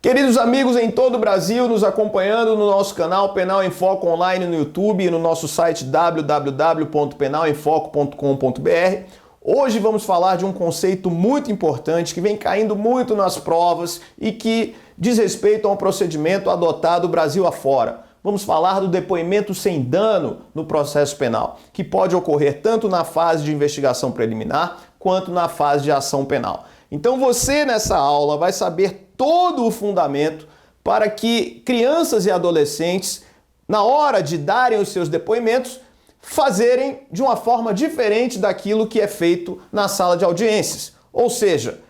Queridos amigos em todo o Brasil, nos acompanhando no nosso canal Penal em Foco Online no YouTube e no nosso site www.penalemfoco.com.br, hoje vamos falar de um conceito muito importante que vem caindo muito nas provas e que diz respeito a um procedimento adotado Brasil afora. Vamos falar do depoimento sem dano no processo penal, que pode ocorrer tanto na fase de investigação preliminar quanto na fase de ação penal. Então você nessa aula vai saber todo o fundamento para que crianças e adolescentes, na hora de darem os seus depoimentos, fazerem de uma forma diferente daquilo que é feito na sala de audiências. Ou seja,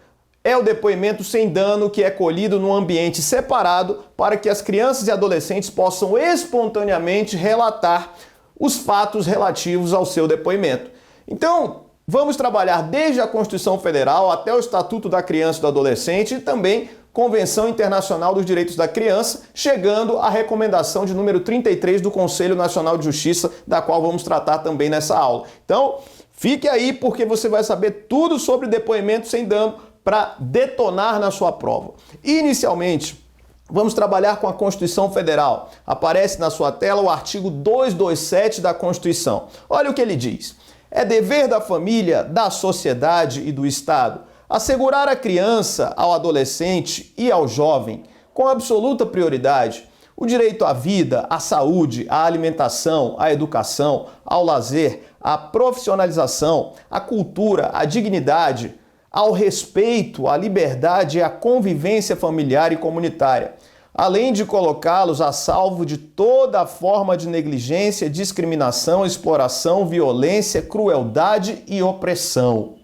é o depoimento sem dano que é colhido num ambiente separado para que as crianças e adolescentes possam espontaneamente relatar os fatos relativos ao seu depoimento. Então, vamos trabalhar desde a Constituição Federal até o Estatuto da Criança e do Adolescente e também Convenção Internacional dos Direitos da Criança, chegando à recomendação de número 33 do Conselho Nacional de Justiça, da qual vamos tratar também nessa aula. Então, fique aí porque você vai saber tudo sobre depoimento sem dano para detonar na sua prova. Inicialmente, vamos trabalhar com a Constituição Federal. Aparece na sua tela o artigo 227 da Constituição. Olha o que ele diz. É dever da família, da sociedade e do Estado assegurar à criança, ao adolescente e ao jovem, com absoluta prioridade, o direito à vida, à saúde, à alimentação, à educação, ao lazer, à profissionalização, à cultura, à dignidade, ao respeito, à liberdade e à convivência familiar e comunitária, além de colocá-los a salvo de toda forma de negligência, discriminação, exploração, violência, crueldade e opressão.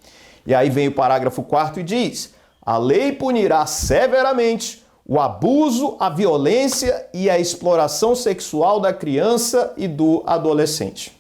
E aí vem o parágrafo 4º e diz: a lei punirá severamente o abuso, a violência e a exploração sexual da criança e do adolescente.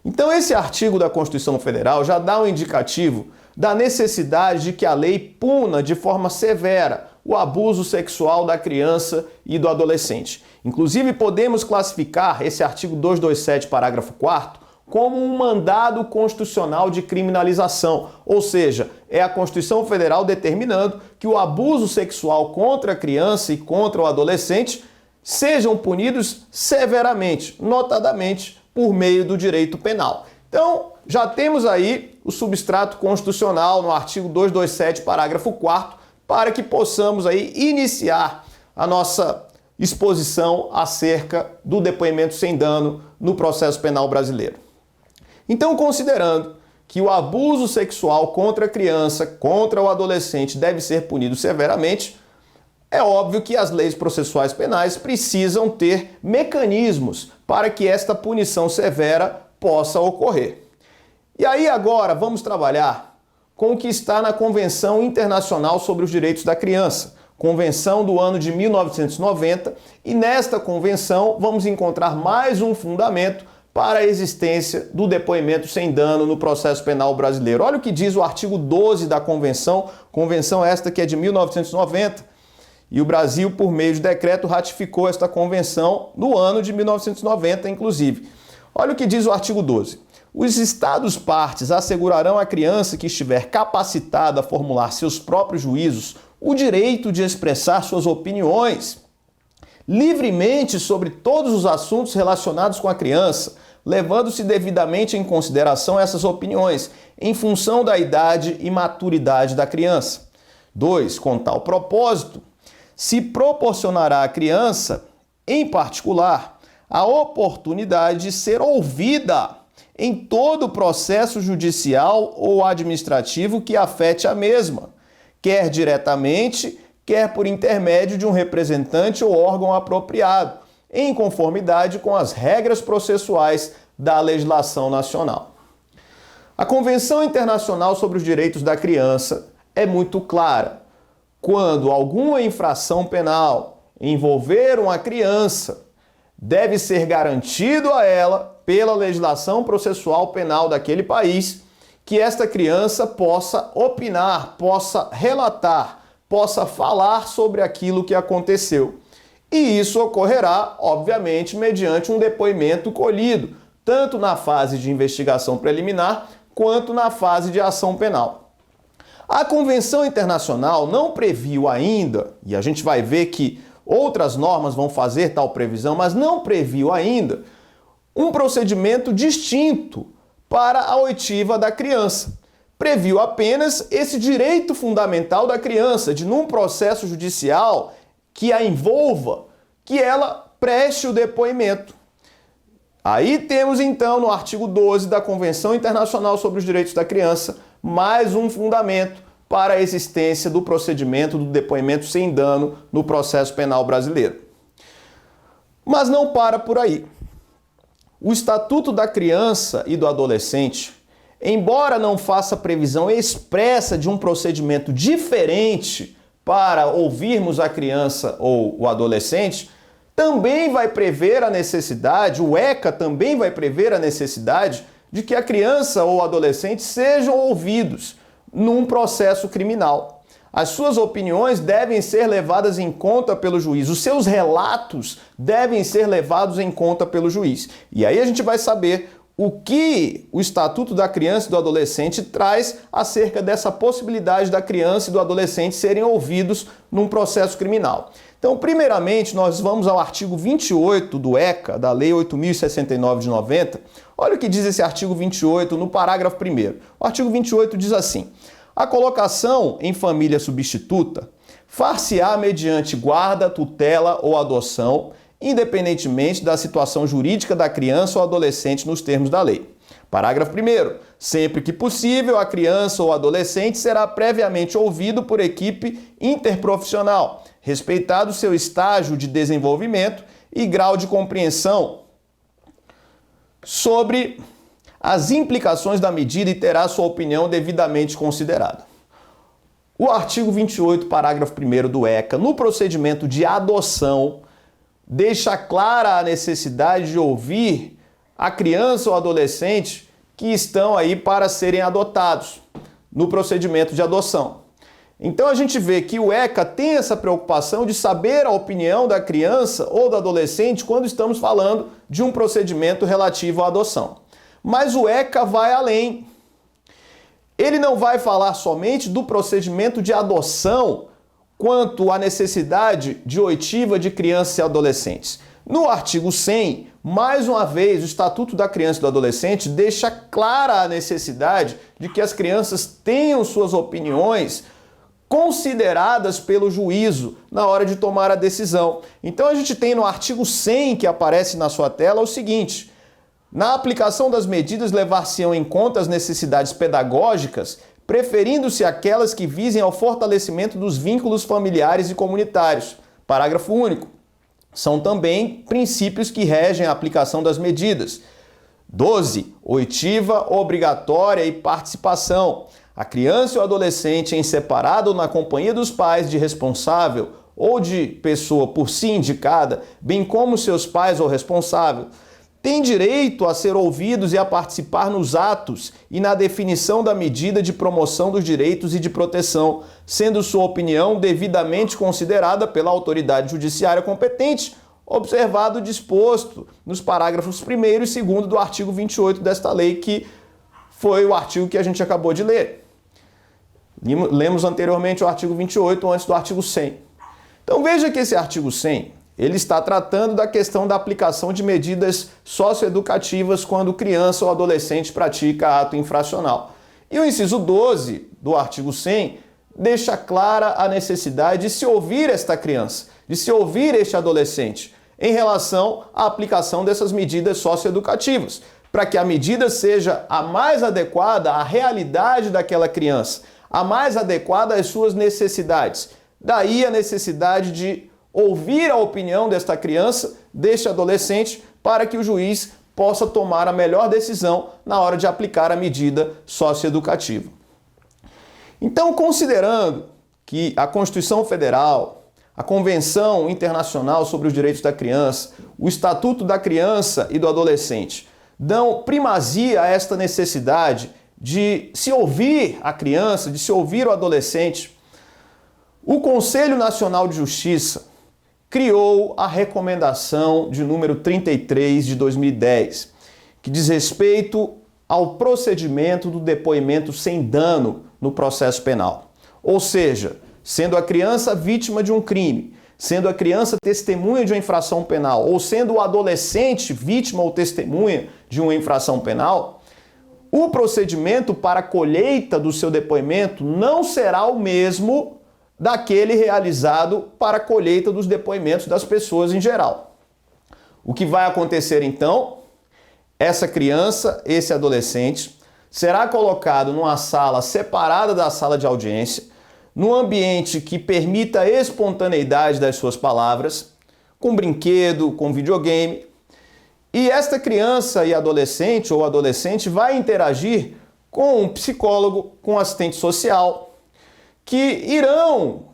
Então esse artigo da Constituição Federal já dá um indicativo da necessidade de que a lei puna de forma severa o abuso sexual da criança e do adolescente. Inclusive podemos classificar esse artigo 227, parágrafo 4º, como um mandado constitucional de criminalização, ou seja, é a Constituição Federal determinando que o abuso sexual contra a criança e contra o adolescente sejam punidos severamente, notadamente por meio do direito penal. Então, já temos aí o substrato constitucional no artigo 227, parágrafo 4º, para que possamos aí iniciar a nossa exposição acerca do depoimento sem dano no processo penal brasileiro. Então, considerando que o abuso sexual contra a criança, contra o adolescente deve ser punido severamente, é óbvio que as leis processuais penais precisam ter mecanismos para que esta punição severa possa ocorrer. E aí agora vamos trabalhar com o que está na Convenção Internacional sobre os Direitos da Criança, Convenção do ano de 1990, e nesta convenção vamos encontrar mais um fundamento para a existência do depoimento sem dano no processo penal brasileiro. Olha o que diz o artigo 12 da convenção esta que é de 1990, e o Brasil, por meio de decreto, ratificou esta convenção no ano de 1990, inclusive. Olha o que diz o artigo 12. Os Estados partes assegurarão à criança que estiver capacitada a formular seus próprios juízos o direito de expressar suas opiniões livremente sobre todos os assuntos relacionados com a criança, levando-se devidamente em consideração essas opiniões, em função da idade e maturidade da criança. 2. Com tal propósito, se proporcionará à criança, em particular, a oportunidade de ser ouvida em todo o processo judicial ou administrativo que afete a mesma, quer diretamente, quer por intermédio de um representante ou órgão apropriado, em conformidade com as regras processuais da legislação nacional. A Convenção Internacional sobre os Direitos da Criança é muito clara. Quando alguma infração penal envolver uma criança, deve ser garantido a ela, pela legislação processual penal daquele país, que esta criança possa opinar, possa relatar, possa falar sobre aquilo que aconteceu. E isso ocorrerá, obviamente, mediante um depoimento colhido, tanto na fase de investigação preliminar quanto na fase de ação penal. A Convenção Internacional não previu ainda, e a gente vai ver que outras normas vão fazer tal previsão, mas não previu ainda um procedimento distinto para a oitiva da criança. Previu apenas esse direito fundamental da criança de, num processo judicial que a envolva, que ela preste o depoimento. Aí temos então no artigo 12 da Convenção Internacional sobre os Direitos da Criança mais um fundamento para a existência do procedimento do depoimento sem dano no processo penal brasileiro. Mas não para por aí. O Estatuto da Criança e do Adolescente, embora não faça previsão expressa de um procedimento diferente para ouvirmos a criança ou o adolescente, também vai prever a necessidade, o ECA também vai prever a necessidade de que a criança ou o adolescente sejam ouvidos num processo criminal. As suas opiniões devem ser levadas em conta pelo juiz, os seus relatos devem ser levados em conta pelo juiz. E aí a gente vai saber o que o Estatuto da Criança e do Adolescente traz acerca dessa possibilidade da criança e do adolescente serem ouvidos num processo criminal. Então, primeiramente, nós vamos ao artigo 28 do ECA, da Lei 8.069 de 90. Olha o que diz esse artigo 28 no parágrafo 1º. O artigo 28 diz assim: a colocação em família substituta far-se-á mediante guarda, tutela ou adoção, independentemente da situação jurídica da criança ou adolescente nos termos da lei. Parágrafo 1º. Sempre que possível, a criança ou adolescente será previamente ouvido por equipe interprofissional, respeitado seu estágio de desenvolvimento e grau de compreensão sobre as implicações da medida e terá sua opinião devidamente considerada. O artigo 28, parágrafo 1º do ECA, no procedimento de adoção, deixa clara a necessidade de ouvir a criança ou adolescente que estão aí para serem adotados no procedimento de adoção. Então a gente vê que o ECA tem essa preocupação de saber a opinião da criança ou do adolescente quando estamos falando de um procedimento relativo à adoção. Mas o ECA vai além. Ele não vai falar somente do procedimento de adoção quanto à necessidade de oitiva de crianças e adolescentes. No artigo 100, mais uma vez, o Estatuto da Criança e do Adolescente deixa clara a necessidade de que as crianças tenham suas opiniões consideradas pelo juízo na hora de tomar a decisão. Então a gente tem no artigo 100, que aparece na sua tela, o seguinte: na aplicação das medidas levar-se-ão em conta as necessidades pedagógicas, preferindo-se aquelas que visem ao fortalecimento dos vínculos familiares e comunitários. Parágrafo único. São também princípios que regem a aplicação das medidas. 12. Oitiva obrigatória e participação. A criança e o adolescente em separado ou na companhia dos pais de responsável ou de pessoa por si indicada, bem como seus pais ou responsável, têm direito a ser ouvidos e a participar nos atos e na definição da medida de promoção dos direitos e de proteção, sendo sua opinião devidamente considerada pela autoridade judiciária competente, observado o disposto nos parágrafos 1º e 2º do artigo 28 desta lei, que foi o artigo que a gente acabou de ler. Lemos anteriormente o artigo 28 antes do artigo 100. Então veja que esse artigo 100, ele está tratando da questão da aplicação de medidas socioeducativas quando criança ou adolescente pratica ato infracional. E o inciso 12 do artigo 100 deixa clara a necessidade de se ouvir esta criança, de se ouvir este adolescente, em relação à aplicação dessas medidas socioeducativas, para que a medida seja a mais adequada à realidade daquela criança, a mais adequada às suas necessidades. Daí a necessidade de ouvir a opinião desta criança, deste adolescente, para que o juiz possa tomar a melhor decisão na hora de aplicar a medida socioeducativa. Então, considerando que a Constituição Federal, a Convenção Internacional sobre os Direitos da Criança, o Estatuto da Criança e do Adolescente dão primazia a esta necessidade de se ouvir a criança, de se ouvir o adolescente, o Conselho Nacional de Justiça criou a recomendação de número 33 de 2010, que diz respeito ao procedimento do depoimento sem dano no processo penal. Ou seja, sendo a criança vítima de um crime, sendo a criança testemunha de uma infração penal, ou sendo o adolescente vítima ou testemunha de uma infração penal, o procedimento para a colheita do seu depoimento não será o mesmo daquele realizado para a colheita dos depoimentos das pessoas em geral. O que vai acontecer então? Essa criança, esse adolescente, será colocado numa sala separada da sala de audiência, num ambiente que permita a espontaneidade das suas palavras, com brinquedo, com videogame. E esta criança e adolescente ou adolescente vai interagir com um psicólogo, com um assistente social, que irão,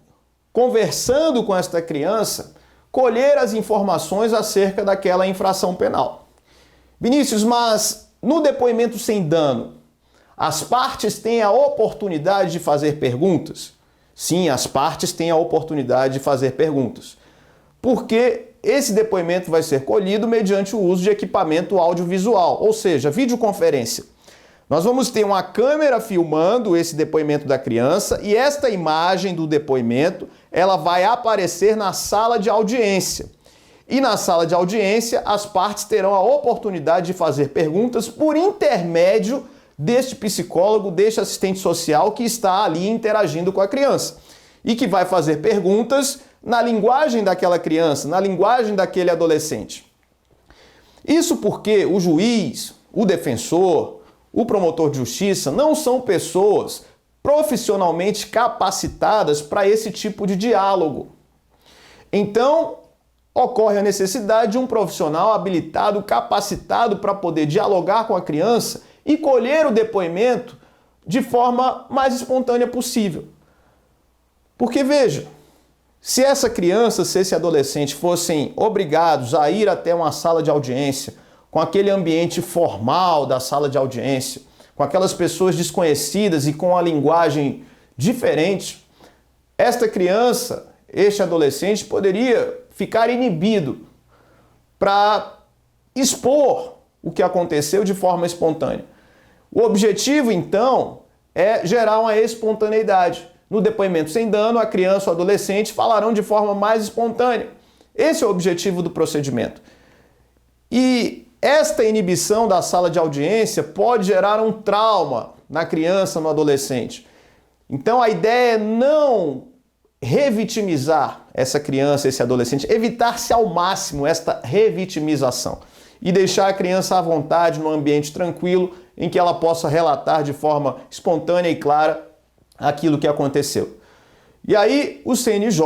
conversando com esta criança, colher as informações acerca daquela infração penal. Vinícius, mas no depoimento sem dano, as partes têm a oportunidade de fazer perguntas? Sim, as partes têm a oportunidade de fazer perguntas. Porque esse depoimento vai ser colhido mediante o uso de equipamento audiovisual, ou seja, videoconferência. Nós vamos ter uma câmera filmando esse depoimento da criança e esta imagem do depoimento, ela vai aparecer na sala de audiência. E na sala de audiência, as partes terão a oportunidade de fazer perguntas por intermédio deste psicólogo, deste assistente social que está ali interagindo com a criança e que vai fazer perguntas na linguagem daquela criança, na linguagem daquele adolescente. Isso porque o juiz, o defensor, o promotor de justiça não são pessoas profissionalmente capacitadas para esse tipo de diálogo. Então, ocorre a necessidade de um profissional habilitado, capacitado para poder dialogar com a criança e colher o depoimento de forma mais espontânea possível. Porque veja, se essa criança, se esse adolescente fossem obrigados a ir até uma sala de audiência, com aquele ambiente formal da sala de audiência, com aquelas pessoas desconhecidas e com a linguagem diferente, esta criança, este adolescente poderia ficar inibido para expor o que aconteceu de forma espontânea. O objetivo, então, é gerar uma espontaneidade. No depoimento sem dano, a criança ou adolescente falarão de forma mais espontânea. Esse é o objetivo do procedimento. E esta inibição da sala de audiência pode gerar um trauma na criança, no adolescente. Então a ideia é não revitimizar essa criança, esse adolescente, evitar-se ao máximo esta revitimização e deixar a criança à vontade num ambiente tranquilo em que ela possa relatar de forma espontânea e clara aquilo que aconteceu. E aí o CNJ,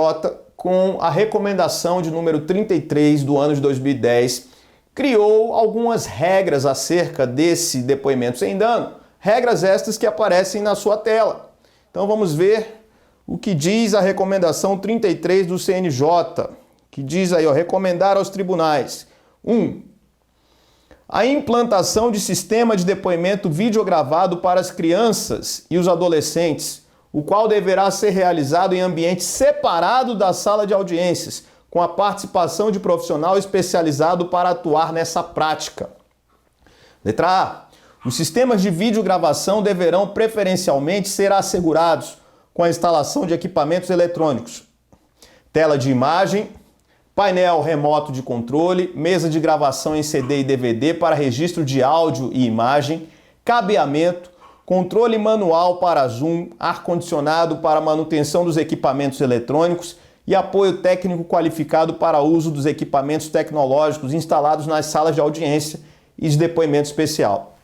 com a recomendação de número 33 do ano de 2010, criou algumas regras acerca desse depoimento sem dano, regras estas que aparecem na sua tela. Então vamos ver o que diz a recomendação 33 do CNJ, que diz aí, recomendar aos tribunais. 1. A implantação de sistema de depoimento videogravado para as crianças e os adolescentes, o qual deverá ser realizado em ambiente separado da sala de audiências, com a participação de profissional especializado para atuar nessa prática. Letra A. Os sistemas de videogravação deverão preferencialmente ser assegurados com a instalação de equipamentos eletrônicos, tela de imagem, painel remoto de controle, mesa de gravação em CD e DVD para registro de áudio e imagem, cabeamento, controle manual para zoom, ar-condicionado para manutenção dos equipamentos eletrônicos e apoio técnico qualificado para uso dos equipamentos tecnológicos instalados nas salas de audiência e de depoimento especial.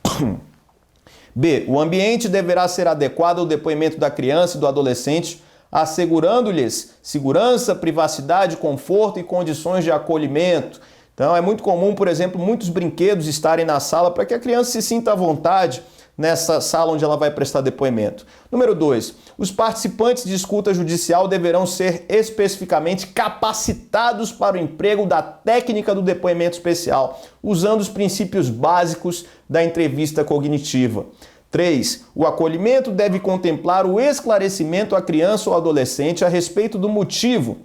B. O ambiente deverá ser adequado ao depoimento da criança e do adolescente, assegurando-lhes segurança, privacidade, conforto e condições de acolhimento. Então é muito comum, por exemplo, muitos brinquedos estarem na sala para que a criança se sinta à vontade nessa sala onde ela vai prestar depoimento. Número 2. Os participantes de escuta judicial deverão ser especificamente capacitados para o emprego da técnica do depoimento especial, usando os princípios básicos da entrevista cognitiva. 3. O acolhimento deve contemplar o esclarecimento à criança ou adolescente a respeito do motivo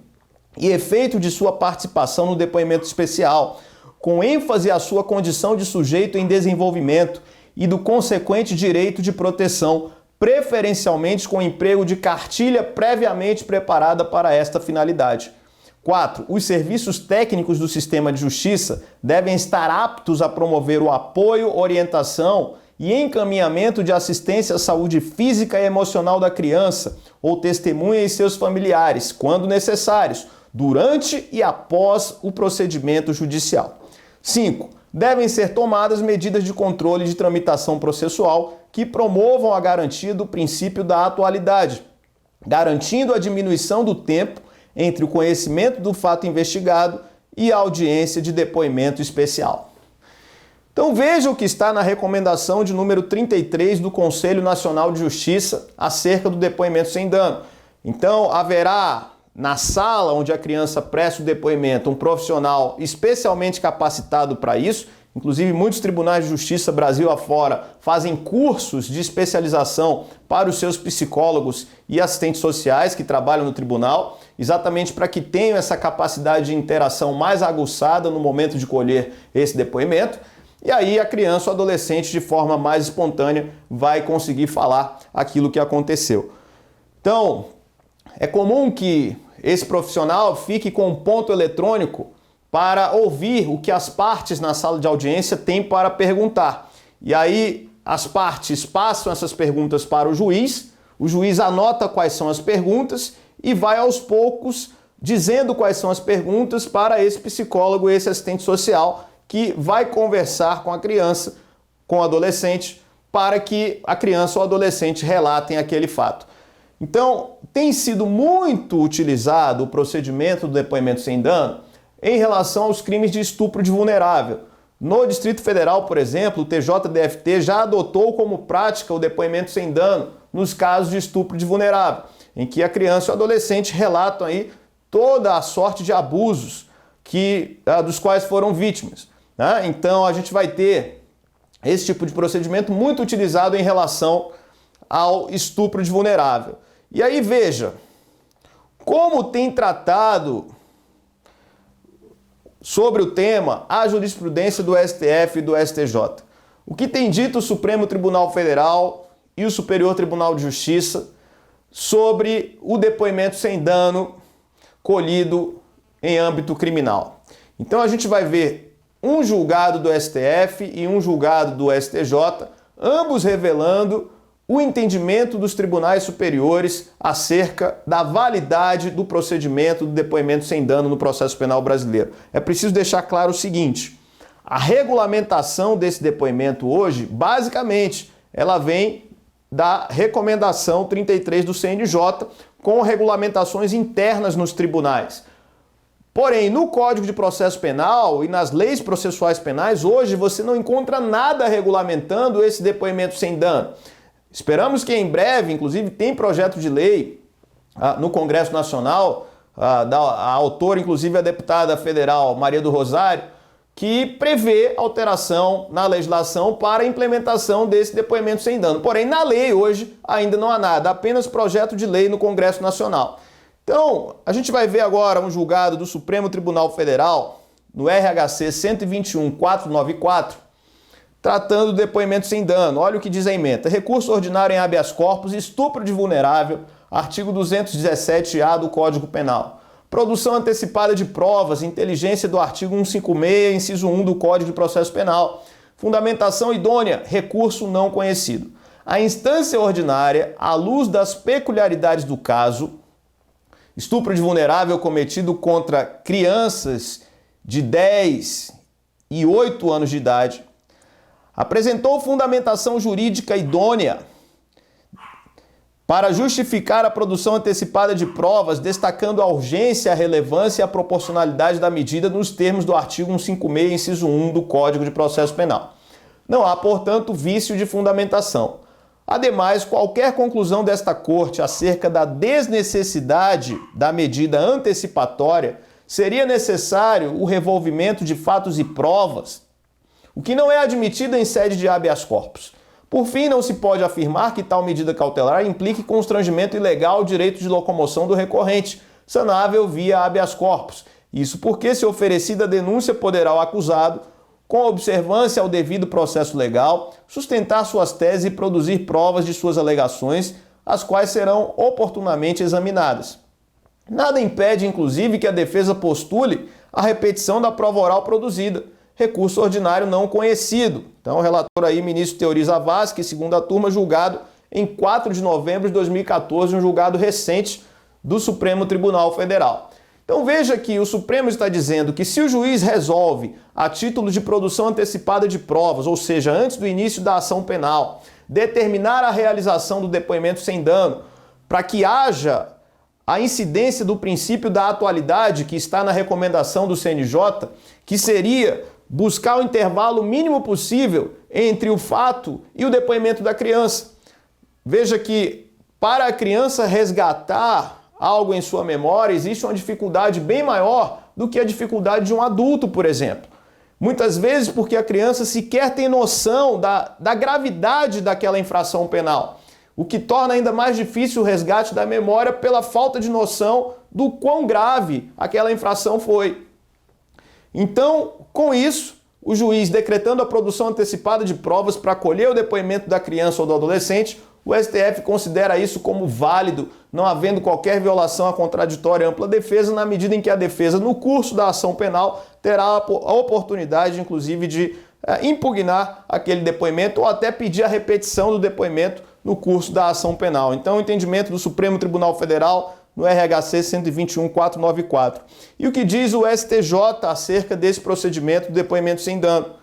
e efeito de sua participação no depoimento especial, com ênfase à sua condição de sujeito em desenvolvimento e do consequente direito de proteção preferencialmente com emprego de cartilha previamente preparada para esta finalidade. 4. Os serviços técnicos do sistema de justiça devem estar aptos a promover o apoio, orientação e encaminhamento de assistência à saúde física e emocional da criança ou testemunha e seus familiares, quando necessários, durante e após o procedimento judicial. 5. Devem ser tomadas medidas de controle de tramitação processual que promovam a garantia do princípio da atualidade, garantindo a diminuição do tempo entre o conhecimento do fato investigado e a audiência de depoimento especial. Então veja o que está na recomendação de número 33 do Conselho Nacional de Justiça acerca do depoimento sem dano. Então haverá na sala onde a criança presta o depoimento um profissional especialmente capacitado para isso. Inclusive, muitos tribunais de justiça Brasil afora fazem cursos de especialização para os seus psicólogos e assistentes sociais que trabalham no tribunal, exatamente para que tenham essa capacidade de interação mais aguçada no momento de colher esse depoimento. E aí a criança ou adolescente, de forma mais espontânea, vai conseguir falar aquilo que aconteceu. Então, é comum que esse profissional fique com um ponto eletrônico para ouvir o que as partes na sala de audiência têm para perguntar. E aí as partes passam essas perguntas para o juiz anota quais são as perguntas e vai aos poucos dizendo quais são as perguntas para esse psicólogo, esse assistente social, que vai conversar com a criança, com o adolescente, para que a criança ou adolescente relatem aquele fato. Então, tem sido muito utilizado o procedimento do depoimento sem dano em relação aos crimes de estupro de vulnerável. No Distrito Federal, por exemplo, o TJDFT já adotou como prática o depoimento sem dano nos casos de estupro de vulnerável, em que a criança e o adolescente relatam aí toda a sorte de abusos dos quais foram vítimas, né? Então a gente vai ter esse tipo de procedimento muito utilizado em relação ao estupro de vulnerável. E aí veja como tem tratado sobre o tema a jurisprudência do STF e do STJ. O que tem dito o Supremo Tribunal Federal e o Superior Tribunal de Justiça sobre o depoimento sem dano colhido em âmbito criminal. Então a gente vai ver um julgado do STF e um julgado do STJ, ambos revelando o entendimento dos tribunais superiores acerca da validade do procedimento do depoimento sem dano no processo penal brasileiro. É preciso deixar claro o seguinte: a regulamentação desse depoimento hoje, basicamente, ela vem da recomendação 33 do CNJ, com regulamentações internas nos tribunais. Porém, no Código de Processo Penal e nas leis processuais penais, hoje você não encontra nada regulamentando esse depoimento sem dano. Esperamos que em breve, inclusive, tem projeto de lei no Congresso Nacional, a autora, inclusive, a deputada federal Maria do Rosário, que prevê alteração na legislação para a implementação desse depoimento sem dano. Porém, na lei hoje ainda não há nada, apenas projeto de lei no Congresso Nacional. Então, a gente vai ver agora um julgado do Supremo Tribunal Federal, no RHC 121.494, tratando do depoimento sem dano. Olha o que diz a ementa: recurso ordinário em habeas corpus, estupro de vulnerável, artigo 217-A do Código Penal. Produção antecipada de provas, inteligência do artigo 156, inciso 1 do Código de Processo Penal. Fundamentação idônea, recurso não conhecido. A instância ordinária, à luz das peculiaridades do caso, estupro de vulnerável cometido contra crianças de 10 e 8 anos de idade, apresentou fundamentação jurídica idônea para justificar a produção antecipada de provas, destacando a urgência, a relevância e a proporcionalidade da medida nos termos do artigo 156, inciso 1 do Código de Processo Penal. Não há, portanto, vício de fundamentação. Ademais, qualquer conclusão desta Corte acerca da desnecessidade da medida antecipatória seria necessário o revolvimento de fatos e provas, o que não é admitido em sede de habeas corpus. Por fim, não se pode afirmar que tal medida cautelar implique constrangimento ilegal ao direito de locomoção do recorrente, sanável via habeas corpus. Isso porque, se oferecida a denúncia, poderá o acusado com observância ao devido processo legal, sustentar suas teses e produzir provas de suas alegações, as quais serão oportunamente examinadas. Nada impede, inclusive, que a defesa postule a repetição da prova oral produzida, recurso ordinário não conhecido. Então, o relator aí, ministro Teori Zavascki, segunda turma, julgado em 4 de novembro de 2014, um julgado recente do Supremo Tribunal Federal. Então veja que o Supremo está dizendo que se o juiz resolve, a título de produção antecipada de provas, ou seja, antes do início da ação penal, determinar a realização do depoimento sem dano, para que haja a incidência do princípio da atualidade que está na recomendação do CNJ, que seria buscar o intervalo mínimo possível entre o fato e o depoimento da criança. Veja que para a criança resgatar algo em sua memória, existe uma dificuldade bem maior do que a dificuldade de um adulto, por exemplo. Muitas vezes porque a criança sequer tem noção da gravidade daquela infração penal, o que torna ainda mais difícil o resgate da memória pela falta de noção do quão grave aquela infração foi. Então, com isso, o juiz decretando a produção antecipada de provas para colher o depoimento da criança ou do adolescente, o STF considera isso como válido, não havendo qualquer violação à contraditória e ampla defesa, na medida em que a defesa, no curso da ação penal, terá a oportunidade, inclusive, de impugnar aquele depoimento ou até pedir a repetição do depoimento no curso da ação penal. Então, o entendimento do Supremo Tribunal Federal no RHC 121.494. E o que diz o STJ acerca desse procedimento do depoimento sem dano?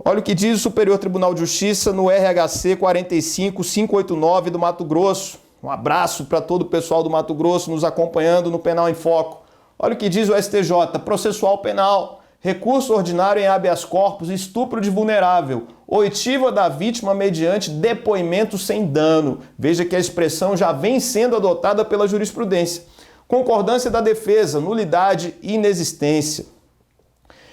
Olha o que diz o Superior Tribunal de Justiça no RHC 45589 do Mato Grosso. Um abraço para todo o pessoal do Mato Grosso nos acompanhando no Penal em Foco. Olha o que diz o STJ, processual penal, recurso ordinário em habeas corpus, estupro de vulnerável, oitiva da vítima mediante depoimento sem dano. Veja que a expressão já vem sendo adotada pela jurisprudência. Concordância da defesa, nulidade e inexistência.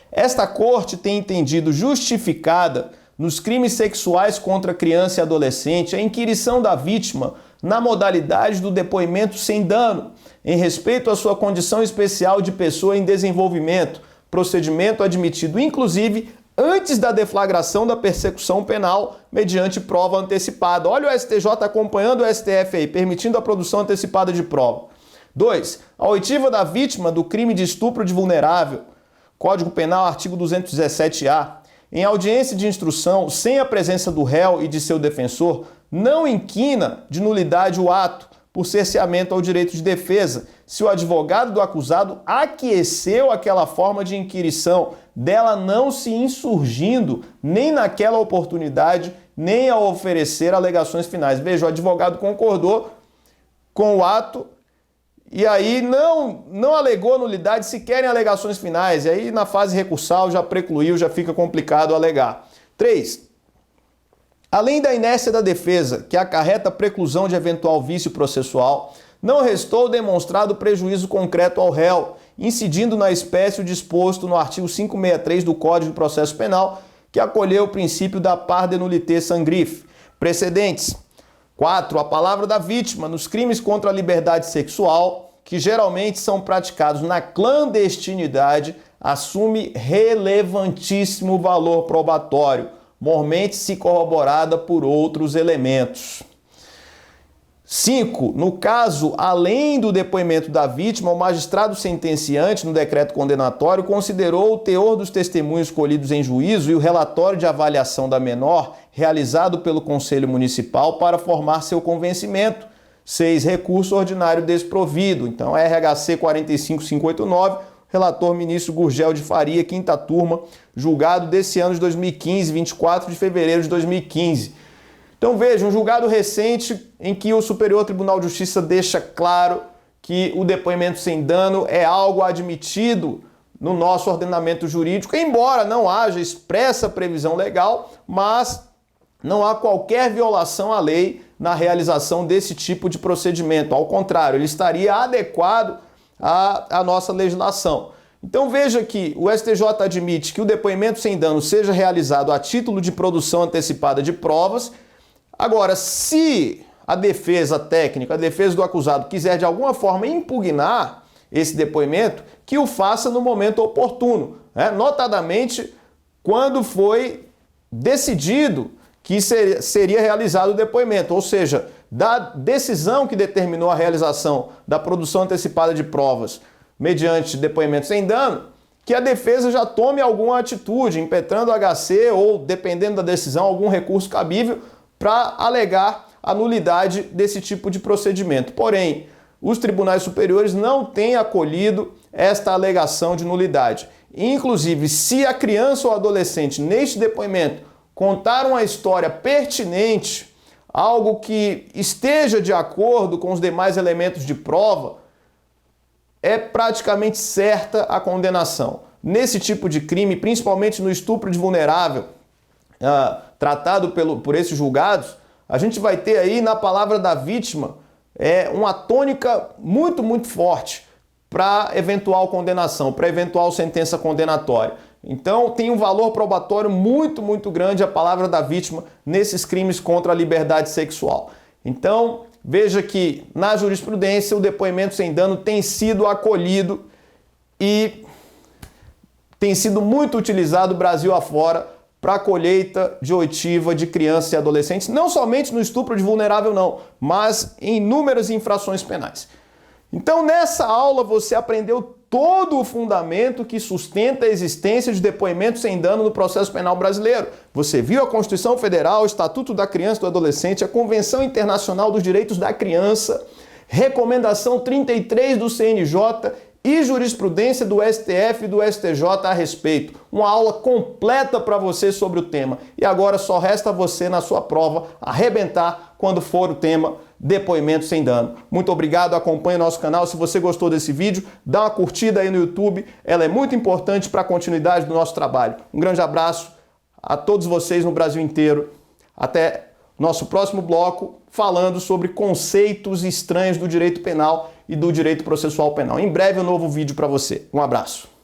Esta corte tem entendido justificada nos crimes sexuais contra criança e adolescente a inquirição da vítima na modalidade do depoimento sem dano, em respeito à sua condição especial de pessoa em desenvolvimento, procedimento admitido inclusive antes da deflagração da persecução penal mediante prova antecipada. Olha o STJ acompanhando o STF aí, permitindo a produção antecipada de prova. 2. A oitiva da vítima do crime de estupro de vulnerável, Código Penal, artigo 217-A, em audiência de instrução, sem a presença do réu e de seu defensor, não inquina de nulidade o ato, por cerceamento ao direito de defesa, se o advogado do acusado aqueceu aquela forma de inquirição, dela não se insurgindo nem naquela oportunidade, nem ao oferecer alegações finais. Veja, o advogado concordou com o ato, e aí não alegou nulidade sequer em alegações finais. E aí na fase recursal já precluiu, já fica complicado alegar. 3. Além da inércia da defesa, que acarreta a preclusão de eventual vício processual, não restou demonstrado prejuízo concreto ao réu, incidindo na espécie o disposto no artigo 563 do Código de Processo Penal, que acolheu o princípio da par de nullité sans griffe. Precedentes. 4. A palavra da vítima nos crimes contra a liberdade sexual, que geralmente são praticados na clandestinidade, assume relevantíssimo valor probatório, mormente se corroborada por outros elementos. 5. No caso, além do depoimento da vítima, o magistrado sentenciante, no decreto condenatório, considerou o teor dos testemunhos colhidos em juízo e o relatório de avaliação da menor, realizado pelo Conselho Municipal, para formar seu convencimento. 6. Recurso ordinário desprovido. Então, RHC 45589, relator ministro Gurgel de Faria, quinta turma, julgado desse ano de 2015, 24 de fevereiro de 2015. Então veja, um julgado recente em que o Superior Tribunal de Justiça deixa claro que o depoimento sem dano é algo admitido no nosso ordenamento jurídico, embora não haja expressa previsão legal, mas não há qualquer violação à lei na realização desse tipo de procedimento. Ao contrário, ele estaria adequado à nossa legislação. Então veja que o STJ admite que o depoimento sem dano seja realizado a título de produção antecipada de provas. Agora, se a defesa técnica, a defesa do acusado, quiser de alguma forma impugnar esse depoimento, que o faça no momento oportuno, né? Notadamente quando foi decidido que seria realizado o depoimento, ou seja, da decisão que determinou a realização da produção antecipada de provas mediante depoimento sem dano, que a defesa já tome alguma atitude, impetrando o HC ou, dependendo da decisão, algum recurso cabível para alegar a nulidade desse tipo de procedimento. Porém, os tribunais superiores não têm acolhido esta alegação de nulidade. Inclusive, se a criança ou adolescente, neste depoimento, contar uma história pertinente, algo que esteja de acordo com os demais elementos de prova, é praticamente certa a condenação. Nesse tipo de crime, principalmente no estupro de vulnerável, tratado por esses julgados, a gente vai ter aí na palavra da vítima uma tônica muito, muito forte para eventual condenação, para eventual sentença condenatória. Então tem um valor probatório muito, muito grande a palavra da vítima nesses crimes contra a liberdade sexual. Então veja que na jurisprudência o depoimento sem dano tem sido acolhido e tem sido muito utilizado Brasil afora para a colheita de oitiva de crianças e adolescentes, não somente no estupro de vulnerável não, mas em inúmeras infrações penais. Então nessa aula você aprendeu todo o fundamento que sustenta a existência de depoimento sem dano no processo penal brasileiro. Você viu a Constituição Federal, o Estatuto da Criança e do Adolescente, a Convenção Internacional dos Direitos da Criança, Recomendação 33 do CNJ e jurisprudência do STF e do STJ a respeito. Uma aula completa para você sobre o tema. E agora só resta você na sua prova arrebentar quando for o tema depoimento sem dano. Muito obrigado, acompanhe nosso canal. Se você gostou desse vídeo, dá uma curtida aí no YouTube. Ela é muito importante para a continuidade do nosso trabalho. Um grande abraço a todos vocês no Brasil inteiro. Até nosso próximo bloco, falando sobre conceitos estranhos do direito penal e do direito processual penal. Em breve um novo vídeo para você. Um abraço.